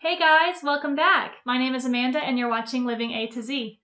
Hey guys, welcome back. My name is Amanda and you're watching Living A to Z.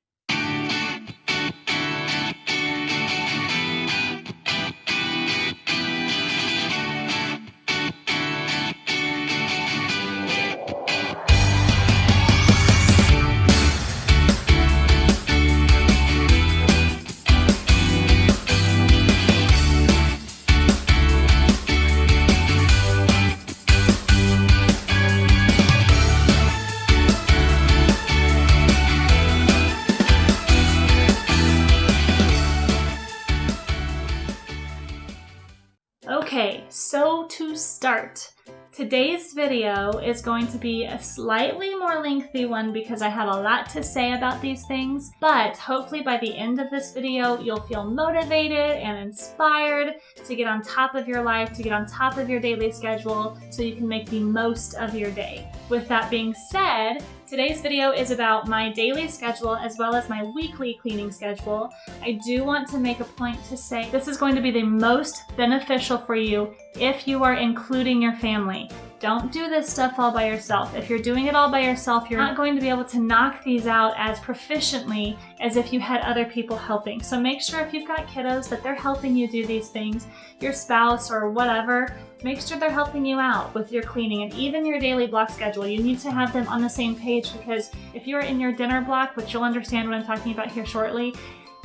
Okay, so to start, today's video is going to be a slightly more lengthy one because I have a lot to say about these things, but hopefully by the end of this video, you'll feel motivated and inspired to get on top of your life, to get on top of your daily schedule so you can make the most of your day. With that being said, today's video is about my daily schedule as well as my weekly cleaning schedule. I do want to make a point to say this is going to be the most beneficial for you if you are including your family. Don't do this stuff all by yourself. If you're doing it all by yourself, you're not going to be able to knock these out as proficiently as if you had other people helping. So make sure if you've got kiddos that they're helping you do these things, your spouse or whatever, make sure they're helping you out with your cleaning and even your daily block schedule. You need to have them on the same page because if you're in your dinner block, which you'll understand what I'm talking about here shortly,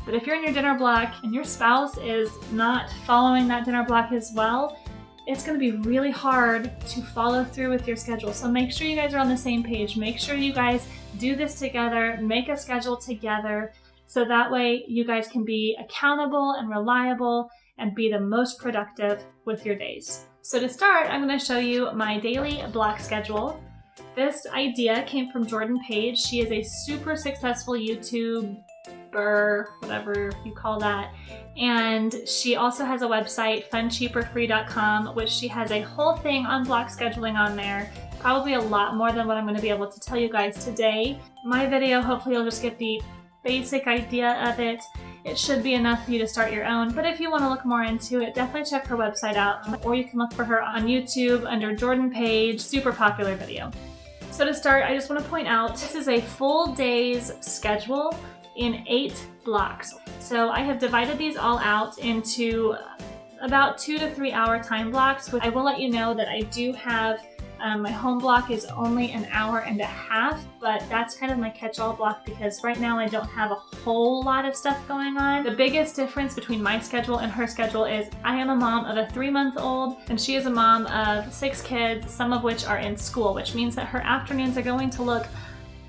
but if you're in your dinner block and your spouse is not following that dinner block as well, it's going to be really hard to follow through with your schedule. So make sure you guys are on the same page. Make sure you guys do this together, make a schedule together, so that way you guys can be accountable and reliable and be the most productive with your days. So to start, I'm going to show you my daily block schedule. This idea came from Jordan Page. She is a super successful YouTuber, whatever you call that. And she also has a website, funcheaperfree.com, which she has a whole thing on block scheduling on there. Probably a lot more than what I'm going to be able to tell you guys today. My video, hopefully you'll just get the basic idea of it. It should be enough for you to start your own, but if you want to look more into it, definitely check her website out, or you can look for her on YouTube under Jordan Page, super popular video. So to start, I just want to point out, this is a full day's schedule in 8 blocks. So I have divided these all out into about 2 to 3 hour time blocks. I will let you know that I do have my home block is only an hour and a half, but that's kind of my catch-all block because right now I don't have a whole lot of stuff going on. The biggest difference between my schedule and her schedule is I am a mom of a 3-month-old and she is a mom of 6 kids, some of which are in school, which means that her afternoons are going to look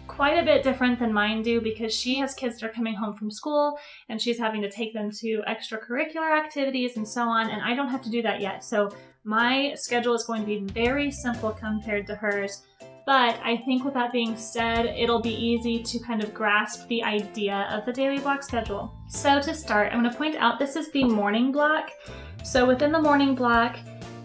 quite a bit different than mine do because she has kids that are coming home from school and she's having to take them to extracurricular activities and so on, and I don't have to do that yet. So my schedule is going to be very simple compared to hers, but I think with that being said, it'll be easy to kind of grasp the idea of the daily block schedule. So to start, I'm going to point out this is the morning block. So within the morning block,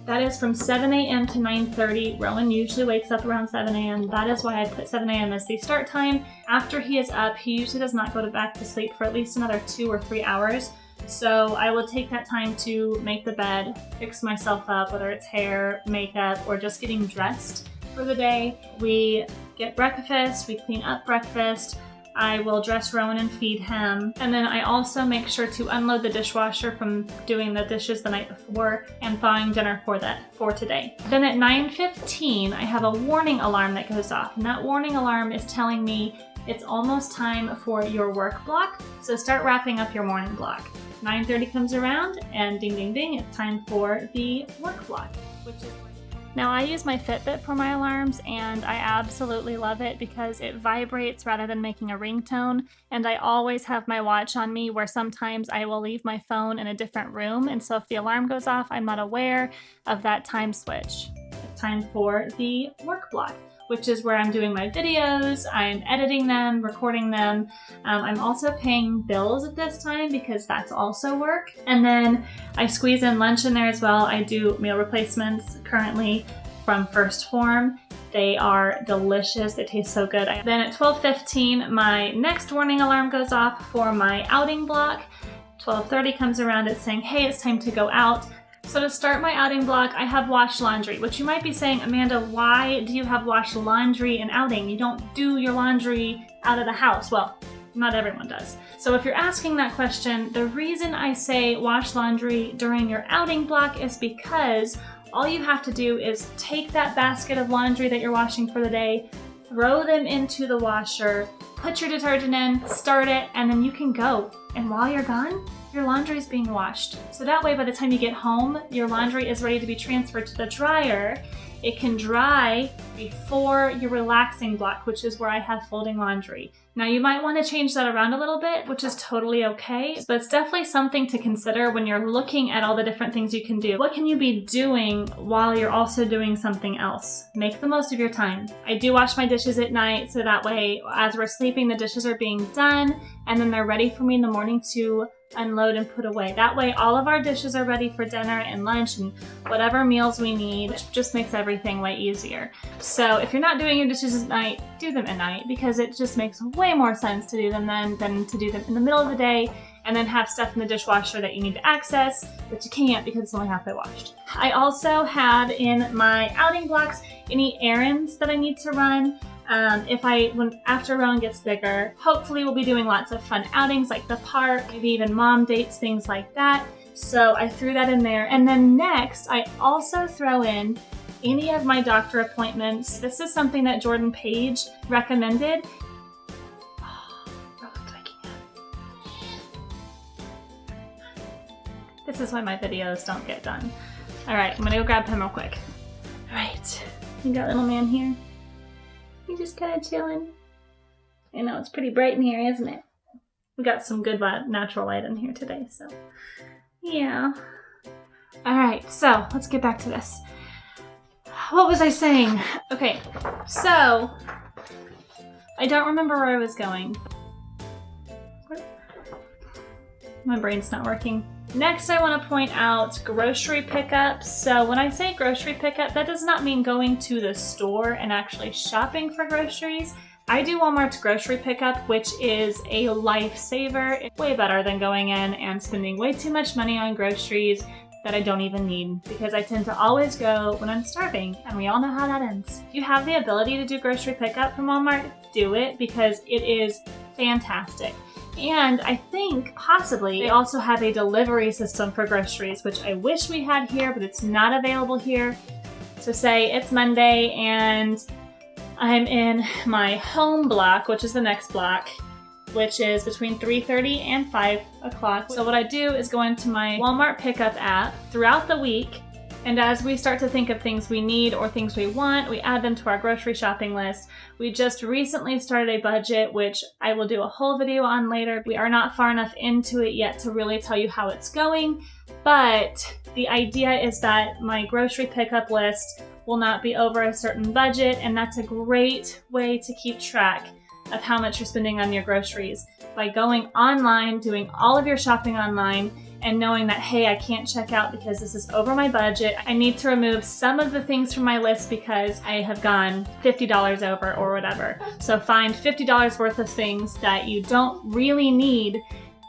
that is from 7 a.m. to 9:30. Rowan usually wakes up around 7 a.m. That is why I put 7 a.m. as the start time. After he is up, he usually does not go back to sleep for at least another 2 or 3 hours. So I will take that time to make the bed, fix myself up, whether it's hair, makeup, or just getting dressed for the day. We get breakfast, we clean up breakfast. I will dress Rowan and feed him. And then I also make sure to unload the dishwasher from doing the dishes the night before and thawing dinner for today. Then at 9:15, I have a warning alarm that goes off. And that warning alarm is telling me it's almost time for your work block. So start wrapping up your morning block. 9:30 comes around and ding, ding, ding, it's time for the work block, which is now I use my Fitbit for my alarms and I absolutely love it because it vibrates rather than making a ringtone, and I always have my watch on me where sometimes I will leave my phone in a different room, and so if the alarm goes off, I'm not aware of that time switch. It's time for the work block, which is where I'm doing my videos, I'm editing them, recording them. I'm also paying bills at this time because that's also work. And then I squeeze in lunch in there as well. I do meal replacements currently from First Form. They are delicious, they taste so good. Then at 12:15, my next warning alarm goes off for my outing block. 12:30 comes around, it's saying, hey, it's time to go out. So to start my outing block, I have wash laundry, which you might be saying, Amanda, why do you have wash laundry and outing? You don't do your laundry out of the house. Well, not everyone does. So if you're asking that question, the reason I say wash laundry during your outing block is because all you have to do is take that basket of laundry that you're washing for the day, throw them into the washer, put your detergent in, start it, and then you can go. And while you're gone, your laundry is being washed. So that way, by the time you get home, your laundry is ready to be transferred to the dryer. It can dry before your relaxing block, which is where I have folding laundry. Now you might want to change that around a little bit, which is totally okay, but it's definitely something to consider when you're looking at all the different things you can do. What can you be doing while you're also doing something else? Make the most of your time. I do wash my dishes at night, so that way as we're sleeping, the dishes are being done, and then they're ready for me in the morning to unload and put away. That way all of our dishes are ready for dinner and lunch and whatever meals we need, which just makes everything way easier. So if you're not doing your dishes at night, do them at night, because it just makes way more sense to do them then than to do them in the middle of the day and then have stuff in the dishwasher that you need to access, but you can't because it's only halfway washed. I also have in my outing blocks any errands that I need to run. After Rowan gets bigger, hopefully we'll be doing lots of fun outings like the park, maybe even mom dates, things like that. So I threw that in there. And then next, I also throw in any of my doctor appointments. This is something that Jordan Page recommended. Rowan's waking up. This is why my videos don't get done. All right, I'm gonna go grab him real quick. All right, you got little man here? He's just kind of chilling. I know it's pretty bright in here, isn't it? We got some good natural light in here today, so yeah. All right, so let's get back to this. What was I saying? Okay, so I don't remember where I was going. My brain's not working. Next, I want to point out grocery pickup. So when I say grocery pickup, that does not mean going to the store and actually shopping for groceries. I do Walmart's grocery pickup, which is a lifesaver. It's way better than going in and spending way too much money on groceries that I don't even need, because I tend to always go when I'm starving, and we all know how that ends. If you have the ability to do grocery pickup from Walmart, do it, because it is fantastic. And I think possibly they also have a delivery system for groceries, which I wish we had here, but it's not available here. So say it's Monday and I'm in my home block, which is the next block, which is between 3:30 and 5 o'clock. So what I do is go into my Walmart pickup app throughout the week, and as we start to think of things we need or things we want, we add them to our grocery shopping list. We just recently started a budget, which I will do a whole video on later. We are not far enough into it yet to really tell you how it's going, but the idea is that my grocery pickup list will not be over a certain budget, and that's a great way to keep track of how much you're spending on your groceries by going online, doing all of your shopping online, and knowing that, hey, I can't check out because this is over my budget. I need to remove some of the things from my list because I have gone $50 over or whatever. So find $50 worth of things that you don't really need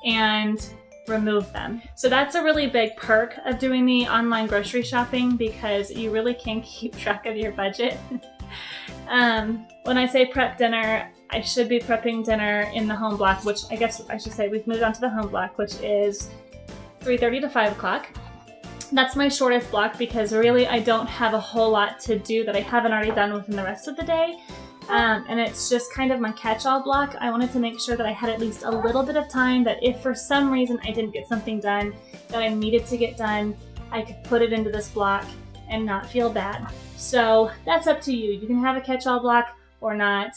and remove them. So that's a really big perk of doing the online grocery shopping, because you really can keep track of your budget. When I say prep dinner, I should be prepping dinner in the home block, which I guess I should say we've moved on to the home block, which is 3:30 to 5 o'clock. That's my shortest block because really I don't have a whole lot to do that I haven't already done within the rest of the day. And it's just kind of my catch-all block. I wanted to make sure that I had at least a little bit of time, that if for some reason I didn't get something done that I needed to get done, I could put it into this block and not feel bad. So that's up to you. You can have a catch-all block or not.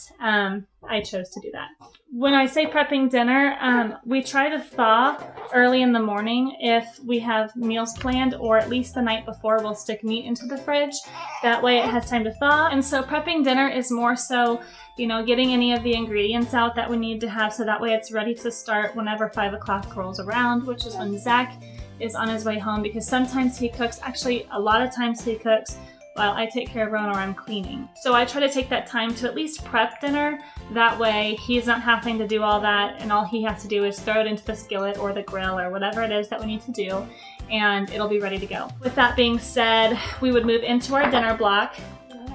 I chose to do that. When I say prepping dinner, we try to thaw early in the morning if we have meals planned, or at least the night before we'll stick meat into the fridge. That way it has time to thaw. And so prepping dinner is more so, you know, getting any of the ingredients out that we need to have, so that way it's ready to start whenever 5 o'clock rolls around, which is when Zach is on his way home, because sometimes he cooks, actually a lot of times he cooks while I take care of Rowan or I'm cleaning. So I try to take that time to at least prep dinner. That way he's not having to do all that, and all he has to do is throw it into the skillet or the grill or whatever it is that we need to do, and it'll be ready to go. With that being said, we would move into our dinner block,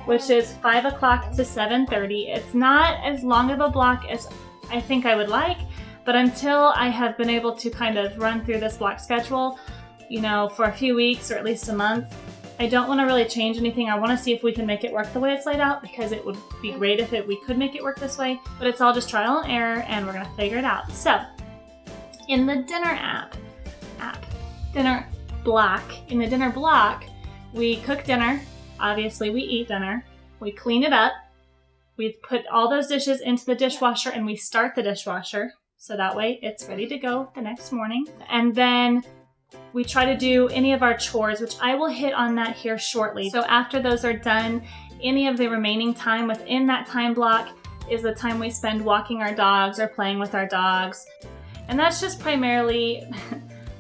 which is 5 o'clock to 7:30. It's not as long of a block as I think I would like, but until I have been able to kind of run through this block schedule, you know, for a few weeks or at least a month, I don't want to really change anything. I want to see if we can make it work the way it's laid out, because it would be great if we could make it work this way, but it's all just trial and error, and we're going to figure it out. So in the dinner dinner block, in the dinner block, we cook dinner. Obviously we eat dinner. We clean it up. We put all those dishes into the dishwasher, and we start the dishwasher, so that way it's ready to go the next morning. And then we try to do any of our chores, which I will hit on that here shortly. So after those are done, any of the remaining time within that time block is the time we spend walking our dogs or playing with our dogs. And that's just primarily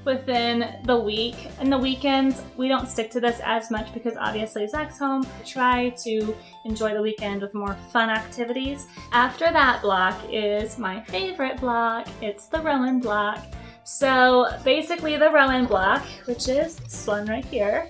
within the week. In the weekends, we don't stick to this as much because obviously Zach's home. We try to enjoy the weekend with more fun activities. After that block is my favorite block. It's the Rowan block. So basically the Rowan block, which is this one right here,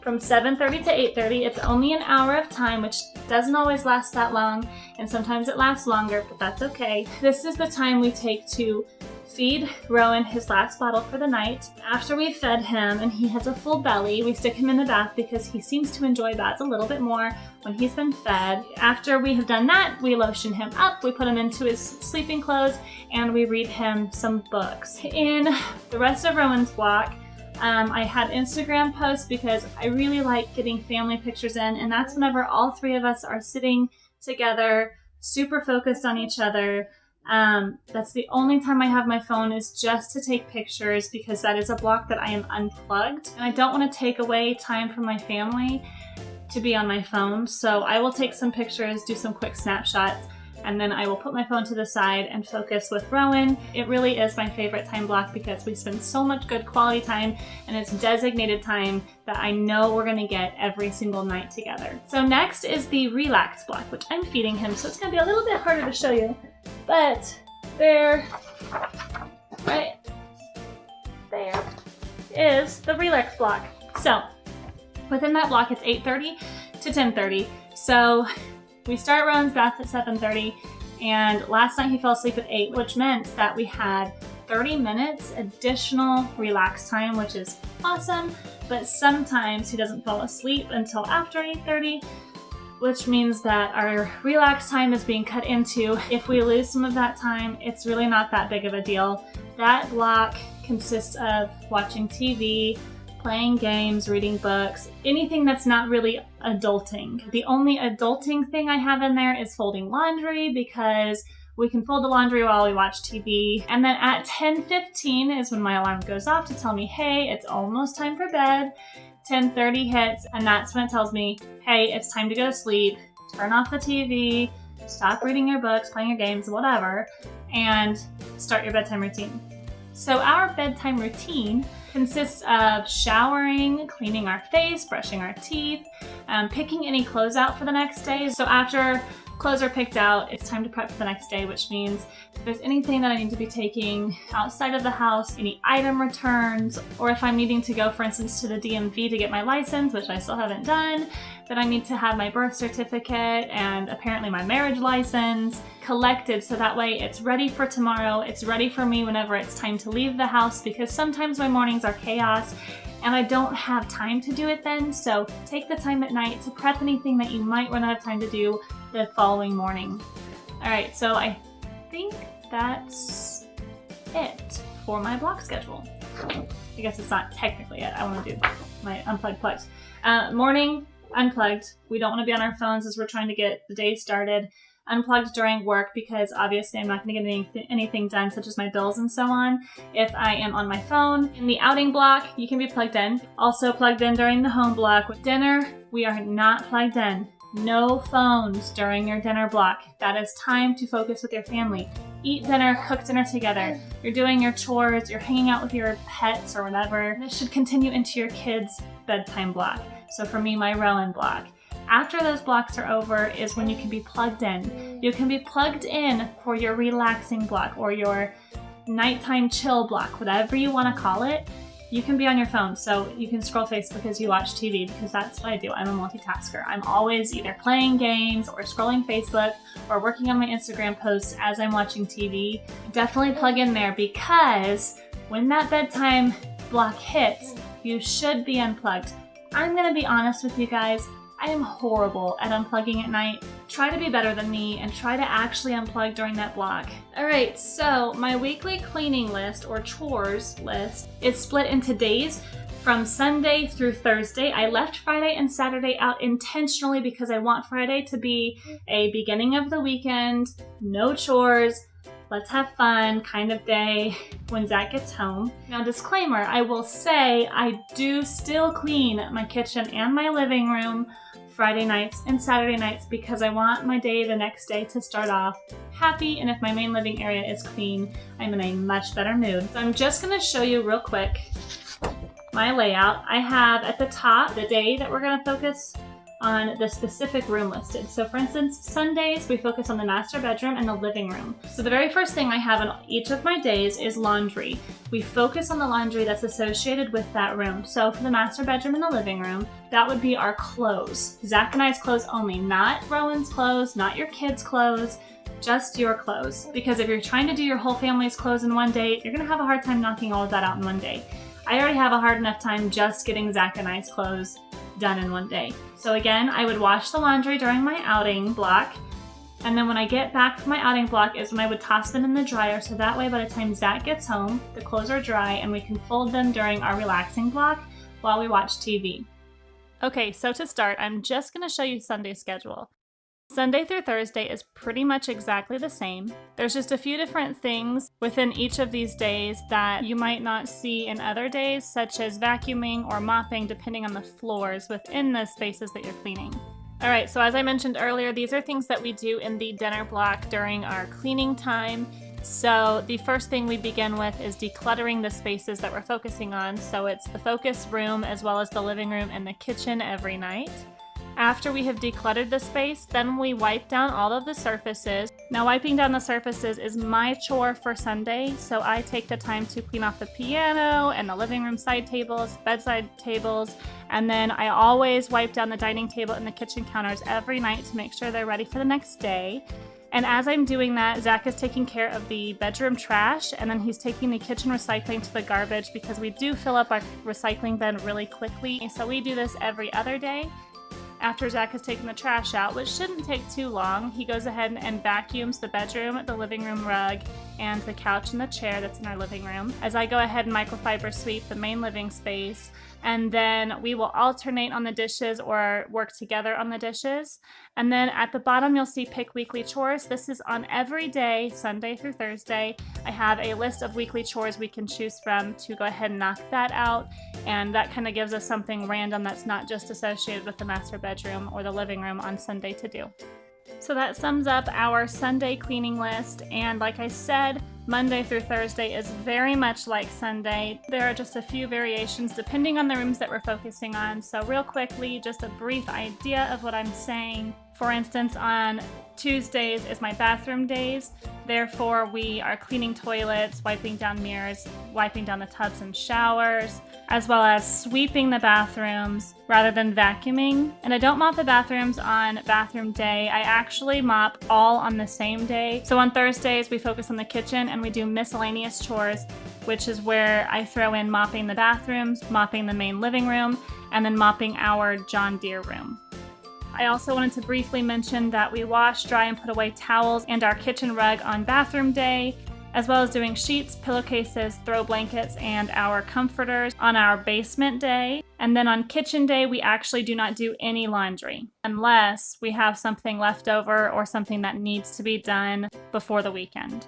from 7:30 to 8:30, it's only an hour of time, which doesn't always last that long, and sometimes it lasts longer, but that's okay. This is the time we take to feed Rowan his last bottle for the night. After we fed him and he has a full belly, we stick him in the bath because he seems to enjoy baths a little bit more when he's been fed. After we have done that, we lotion him up, we put him into his sleeping clothes, and we read him some books. In the rest of Rowan's block, I had Instagram posts because I really like getting family pictures in, and that's whenever all three of us are sitting together, super focused on each other. That's the only time I have my phone, is just to take pictures, because that is a block that I am unplugged, and I don't want to take away time from my family to be on my phone. So I will take some pictures, do some quick snapshots, and then I will put my phone to the side and focus with Rowan. It really is my favorite time block because we spend so much good quality time, and it's designated time that I know we're gonna get every single night together. So next is the relax block, which I'm feeding him, so it's gonna be a little bit harder to show you, but right there is the relax block. So within that block, it's 8:30 to 10:30. So we start Rowan's bath at 7:30, and last night he fell asleep at 8, which meant that we had 30 minutes additional relax time, which is awesome, but sometimes he doesn't fall asleep until after 8:30, which means that our relax time is being cut into. If we lose some of that time, it's really not that big of a deal. That block consists of watching TV, playing games, reading books, anything that's not really adulting. The only adulting thing I have in there is folding laundry, because we can fold the laundry while we watch TV. And then at 10:15 is when my alarm goes off to tell me, hey, it's almost time for bed. 10:30 hits, and that's when it tells me, hey, it's time to go to sleep. Turn off the TV, stop reading your books, playing your games, whatever, and start your bedtime routine. So our bedtime routine consists of showering, cleaning our face, brushing our teeth, picking any clothes out for the next day. So after clothes are picked out, it's time to prep for the next day, which means if there's anything that I need to be taking outside of the house, any item returns, or if I'm needing to go, for instance, to the DMV to get my license, which I still haven't done, then I need to have my birth certificate and apparently my marriage license collected, so that way it's ready for tomorrow. It's ready for me whenever it's time to leave the house, because sometimes my mornings are chaos and I don't have time to do it then. So take the time at night to prep anything that you might run out of time to do the following morning. All right, so I think that's it for my block schedule. I guess it's not technically it. I want to do my unplugged plugs. Morning, unplugged. We don't want to be on our phones as we're trying to get the day started. Unplugged during work, because obviously I'm not going to get anything done, such as my bills and so on, if I am on my phone. In the outing block, you can be plugged in. Also plugged in during the home block. With dinner, we are not plugged in. No phones during your dinner block. That is time to focus with your family. Eat dinner, cook dinner together. You're doing your chores, you're hanging out with your pets or whatever. This should continue into your kids' bedtime block. So for me, my Rowan block. After those blocks are over is when you can be plugged in. You can be plugged in for your relaxing block or your nighttime chill block, whatever you want to call it. You can be on your phone, so you can scroll Facebook as you watch TV, because that's what I do. I'm a multitasker. I'm always either playing games or scrolling Facebook or working on my Instagram posts as I'm watching TV. Definitely plug in there, because when that bedtime block hits, you should be unplugged. I'm gonna be honest with you guys, I am horrible at unplugging at night. Try to be better than me and try to actually unplug during that block. All right, so my weekly cleaning list or chores list is split into days from Sunday through Thursday. I left Friday and Saturday out intentionally because I want Friday to be a beginning of the weekend, no chores, let's have fun kind of day when Zach gets home. Now, disclaimer, I will say I do still clean my kitchen and my living room Friday nights and Saturday nights because I want my day the next day to start off happy, and if my main living area is clean, I'm in a much better mood. So I'm just gonna show you real quick my layout. I have at the top the day that we're gonna focus on the specific room listed. So for instance, Sundays, we focus on the master bedroom and the living room. So the very first thing I have on each of my days is laundry. We focus on the laundry that's associated with that room. So for the master bedroom and the living room, that would be our clothes. Zach and I's clothes only, not Rowan's clothes, not your kids' clothes, just your clothes. Because if you're trying to do your whole family's clothes in one day, you're gonna have a hard time knocking all of that out in one day. I already have a hard enough time just getting Zach and I's clothes done in one day. So again, I would wash the laundry during my outing block, and then when I get back from my outing block is when I would toss them in the dryer, so that way by the time Zach gets home, the clothes are dry and we can fold them during our relaxing block while we watch TV. Okay, so to start, I'm just gonna show you Sunday's schedule. Sunday through Thursday is pretty much exactly the same. There's just a few different things within each of these days that you might not see in other days, such as vacuuming or mopping, depending on the floors within the spaces that you're cleaning. All right, so as I mentioned earlier, these are things that we do in the dinner block during our cleaning time. So the first thing we begin with is decluttering the spaces that we're focusing on. So it's the focus room as well as the living room and the kitchen every night. After we have decluttered the space, then we wipe down all of the surfaces. Now, wiping down the surfaces is my chore for Sunday, so I take the time to clean off the piano and the living room side tables, bedside tables, and then I always wipe down the dining table and the kitchen counters every night to make sure they're ready for the next day. And as I'm doing that, Zach is taking care of the bedroom trash, and then he's taking the kitchen recycling to the garbage because we do fill up our recycling bin really quickly. So we do this every other day. After Zach has taken the trash out, which shouldn't take too long, he goes ahead and vacuums the bedroom, the living room rug, and the couch and the chair that's in our living room. As I go ahead and microfiber sweep the main living space, and then we will alternate on the dishes or work together on the dishes. And then at the bottom, you'll see Pick Weekly Chores. This is on every day, Sunday through Thursday. I have a list of weekly chores we can choose from to go ahead and knock that out. And that kind of gives us something random that's not just associated with the master bedroom or the living room on Sunday to do. So that sums up our Sunday cleaning list, and like I said, Monday through Thursday is very much like Sunday. There are just a few variations depending on the rooms that we're focusing on. So real quickly, just a brief idea of what I'm saying. For instance, on Tuesdays is my bathroom days. Therefore, we are cleaning toilets, wiping down mirrors, wiping down the tubs and showers, as well as sweeping the bathrooms rather than vacuuming. And I don't mop the bathrooms on bathroom day. I actually mop all on the same day. So on Thursdays, we focus on the kitchen and we do miscellaneous chores, which is where I throw in mopping the bathrooms, mopping the main living room, and then mopping our John Deere room. I also wanted to briefly mention that we wash, dry, and put away towels and our kitchen rug on bathroom day, as well as doing sheets, pillowcases, throw blankets, and our comforters on our basement day. And then on kitchen day, we actually do not do any laundry unless we have something left over or something that needs to be done before the weekend.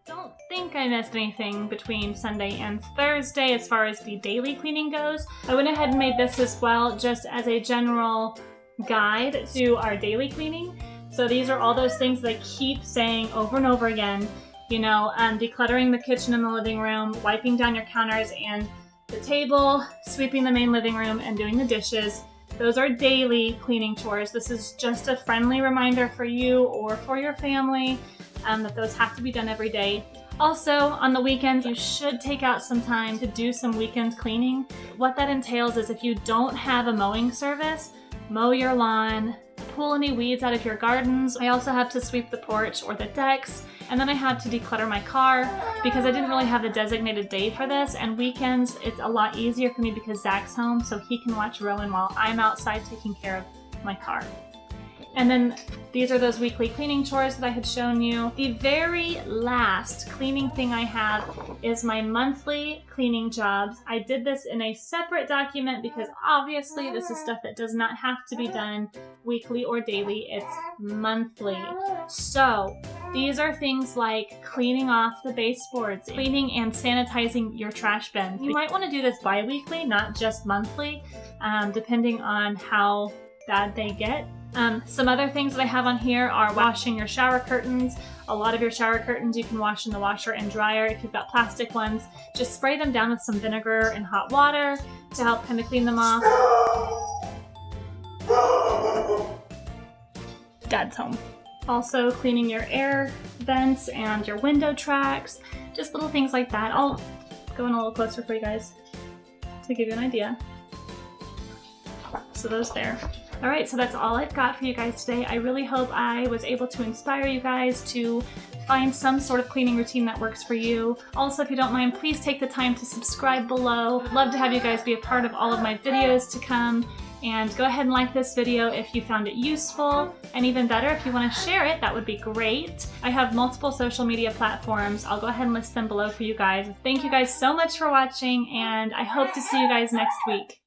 I think I missed anything between Sunday and Thursday as far as the daily cleaning goes. I went ahead and made this as well just as a general guide to our daily cleaning. So these are all those things that I keep saying over and over again. You know, decluttering the kitchen and the living room, wiping down your counters and the table, sweeping the main living room, and doing the dishes. Those are daily cleaning chores. This is just a friendly reminder for you or for your family that those have to be done every day. Also, on the weekends, you should take out some time to do some weekend cleaning. What that entails is if you don't have a mowing service, mow your lawn, pull any weeds out of your gardens. I also have to sweep the porch or the decks, and then I had to declutter my car because I didn't really have a designated day for this, and weekends it's a lot easier for me because Zach's home, so he can watch Rowan while I'm outside taking care of my car. And then these are those weekly cleaning chores that I had shown you. The very last cleaning thing I have is my monthly cleaning jobs. I did this in a separate document because obviously this is stuff that does not have to be done weekly or daily, it's monthly. So these are things like cleaning off the baseboards, cleaning and sanitizing your trash bins. You might want to do this bi-weekly, not just monthly, depending on how bad they get. Some other things that I have on here are washing your shower curtains. A lot of your shower curtains you can wash in the washer and dryer. If you've got plastic ones, just spray them down with some vinegar and hot water to help kind of clean them off. Dad's home. Also cleaning your air vents and your window tracks, just little things like that. I'll go in a little closer for you guys to give you an idea. So those there. All right, so that's all I've got for you guys today. I really hope I was able to inspire you guys to find some sort of cleaning routine that works for you. Also, if you don't mind, please take the time to subscribe below. I'd love to have you guys be a part of all of my videos to come. And go ahead and like this video if you found it useful, and even better, if you want to share it, that would be great. I have multiple social media platforms. I'll go ahead and list them below for you guys. Thank you guys so much for watching, and I hope to see you guys next week.